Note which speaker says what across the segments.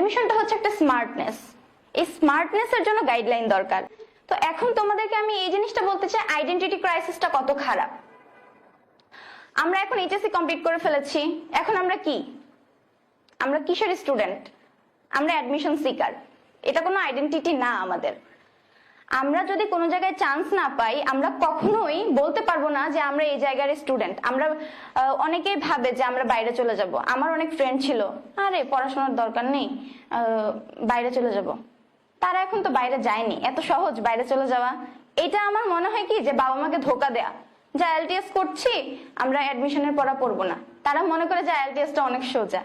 Speaker 1: অ্যাডমিশনটা হচ্ছে একটা স্মার্টনেস। এই স্মার্টনেসের জন্য গাইডলাইন দরকার। তো এখন তোমাদেরকে আমি এই জিনিসটা বলতে চাই, আইডেন্টিটি ক্রাইসিসটা কত খারাপ। আমরা এখন এইচএসসি কমপ্লিট করে ফেলেছি, এখন আমরা কি? আমরা কিসের স্টুডেন্ট? আমরা অ্যাডমিশন সিকার। এটা কোনো আইডেন্টিটি না আমাদের। আমরা যদি কোনো জায়গায় চান্স না পাই, আমরা কখনোই বলতে পারবো না যে আমরা এই জায়গার স্টুডেন্ট। আমরা অনেকেই ভাবে যে আমরা বাইরে চলে যাব। আমার অনেক ফ্রেন্ড ছিল, আরে পড়াশোনার দরকার নেই, বাইরে চলে যাব। তারা এখন তো বাইরে যায়নি। এত সহজ বাইরে চলে যাওয়া? এটা আমার মনে হয় কি যে বাবা মাকে ধোকা দেয়া, যা আইএলটিএস করছি আমরা অ্যাডমিশনের পড়া পড়বো না। তারা মনে করে যে আইএলটিএসটা অনেক সোজা।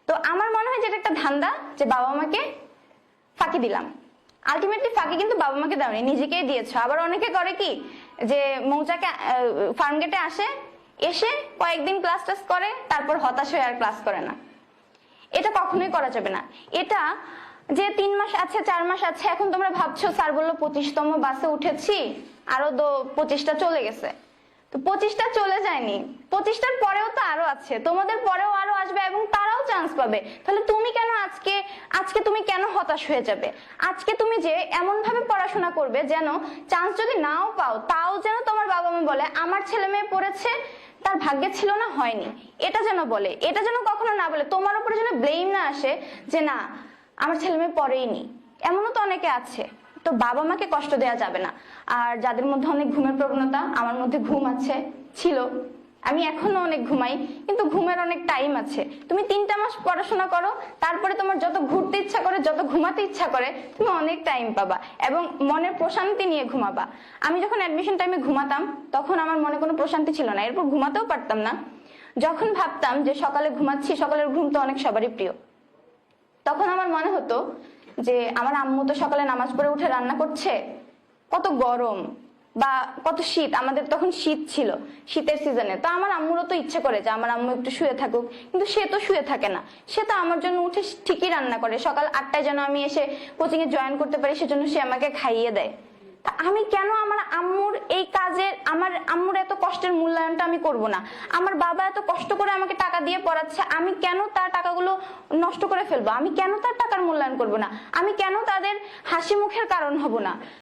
Speaker 1: তো আমার মনে হয় যে এটা একটা ধান্দা, যে বাবা মাকে ফাঁকি দিলাম। আলটিমেটলি ফাঁকি কিন্তু বাবা মাকে দাওনি, নিজেকেই দিয়েছো। আবার অনেকে করে কি যে মৌচাকে ফার্ম গেটে আসে, এসে কয়েকদিন ক্লাস টাস করে, তারপর হতাশ হয়ে আর ক্লাস করে না। এটা কখনোই করা যাবে না। এটা যে 3 মাস আছে 4 মাস আছে, এখন তোমরা ভাবছো স্যার বললো 25তম বাসে উঠেছি, আরো 25টা চলে গেছে। তো 25টা চলে যায়নি, 25টার পরেও তো আরো আছে, তোমাদের পরেও আরো আসবে এবং তারাও চান্স পাবে। তাহলে তুমি কেন আজকে তুমি কেন হতাশ হয়ে যাবে? আজকে তুমি যে এমন ভাবে পড়াশোনা করবে যেন চান্স যদি নাও পাও, তাও যেন তোমার বাবা মা বলে আমার ছেলে মেয়ে পড়েছে, তার ভাগ্যে ছিল না, হয়নি। এটা যেন বলে, এটা যেন কখনো না বলে। তোমার উপরে যেন ব্লেম না আসে যে না আমার ছেলে মেয়ে পড়েইনি। এমনও তো অনেকে আছে। তো বাবা মাকে কষ্ট দেওয়া যাবে না। আর যাদের মধ্যে অনেক ঘুমের প্রবণতা, আমার মধ্যে ঘুম আছে, ছিল, আমি এখনো অনেক ঘুমাই, কিন্তু ঘুমের অনেক টাইম আছে। তুমি 3টা মাস পড়াশোনা করো, তারপরে তোমার যত ঘুরতে ইচ্ছা করে, যত ঘুমাতে ইচ্ছা করে, তুমি অনেক টাইম পাবা এবং মনের প্রশান্তি নিয়ে ঘুমাবা। আমি যখন অ্যাডমিশন টাইমে ঘুমাতাম, তখন আমার মনে কোনো প্রশান্তি ছিল না, এরপর ঘুমাতেও পারতাম না। যখন ভাবতাম যে সকালে ঘুমাচ্ছি, সকালের ঘুম তো অনেক সবারই প্রিয়, তখন আমার মনে হতো যে আমার আম্মু তো সকালে নামাজ পড়ে উঠে রান্না করছে, কত গরম বা কত শীত। আমাদের তখন শীত ছিল, শীতের সিজনে। তো আমার আম্মুরও তো ইচ্ছে করে যে আমার আম্মু একটু শুয়ে থাকুক, কিন্তু সে তো শুয়ে থাকে না। সে তো আমার জন্য উঠে ঠিকই রান্না করে, সকাল 8টায় যেন আমি এসে কোচিং এ জয়েন করতে পারি, সেজন্য সে আমাকে খাইয়ে দেয়। আমি কেন আমার আম্মুর এই কাজের, আমার আম্মুর এত কষ্টের মূল্যায়নটা আমি করব না? আমার বাবা এত কষ্ট করে আমাকে টাকা দিয়ে পড়াচ্ছে, আমি কেন তার টাকাগুলো নষ্ট করে ফেলবো? আমি কেন তার টাকার মূল্যায়ন করব না? আমি কেন তাদের হাসি মুখের কারণ হব না?